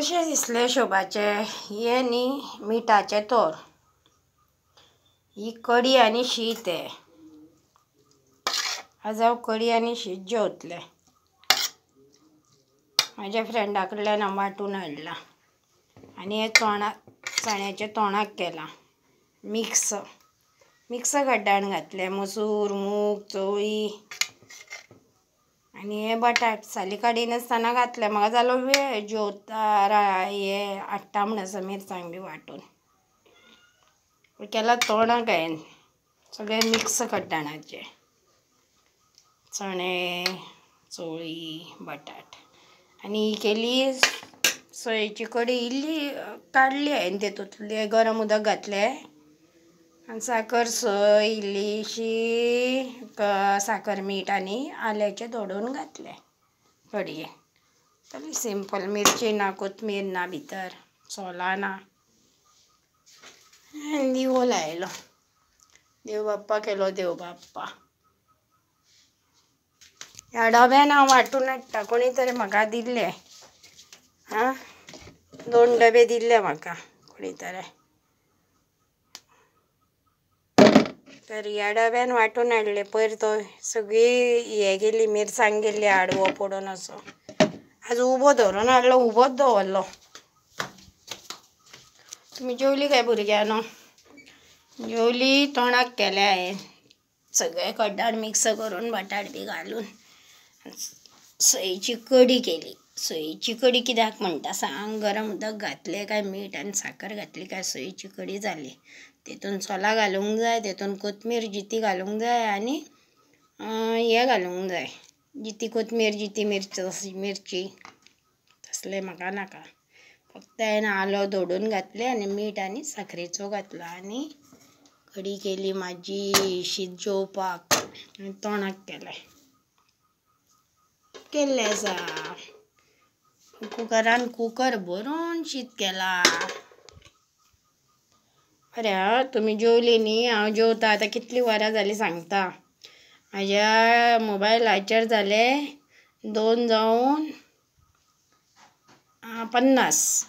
कशें दिसले शोभाचे हे न्ही मिठाचे तोर, ही कडी आनी शीत आहे. आज हांव कडी आनी शीत जेवतलें. म्हाज्या फ्रेंडा कडल्यान हांव वांटून हाडलां आनी हे चण्याच्या तोंडाक केलां. मिक्स गड्ड्यान घातले मसूर, मूग, चवळी आनी हे बटाट साली काडिनासतना घातले. म्हाका जालो वेळ जेवता हे हाडटा म्हणसर मिरसांग बी वांटून केला तोंडाक हांवें. सगळे मिक्स कड्डणाचे चणे, चवळी, बटाट आनी ही केली सोयेची कडी. इल्ली काडली हांवें, तेतूंतले गरम उदक घातलें आनी साकर, सोय इल्लीशी साकर, मीठ आनी आल्याचें दोडून घातलें कडयेक. तरी सिंपल, मिरची ना, कोथमीर ना, भितर सोलां ना. दिवो लायलो, देव बाप्पा केलो देव बाप्पा. ह्या डब्यान हांव वांटून हाडटा. कोणी तरी म्हाका दिल्ले 2 डबे दिल्ले म्हाका कोणी तरी. तर ह्या डब्यान वांटून हाडले. पयर तो सगळी हे गेली मिरसांग गेल्ली हाडवो पडून असो. आज उबो धरून हाडलो, उबोच दवरलो. तुमी जेवली काय भुरग्यानो? जेवली. तोंडाक केलें हांवें सगळे कड्डाण मिक्स करून बटाट बी घालून. सोयेची कडी केली. सोयेची कडी कित्याक म्हणटा सांग? गरम उदक घातलें काय मीठ आनी साकर घातली काय सोयेची कडी जाली. तेतून सोलां घालूंक जाय, तेतून कोथमीर जिती घालूंक जाय आनी हे घालूंक जाय, जिती कोथमीर जिती मिरची तसलें म्हाका नाका. फक्त हांवें आलो दोडून घातलें आनी मीठ आनी साखरेचो घातलो आनी कडी केली माजीशी जेवपाक आनी तोंडाक केल्लें आसा. कुकरान कुकर भरून शीत केलां. बरें तुमी जेवली न्ही? हांव जेवता. आतां कितलीं वरां जालीं सांगता. म्हाज्या मोबायलाचेर जाले 2:50.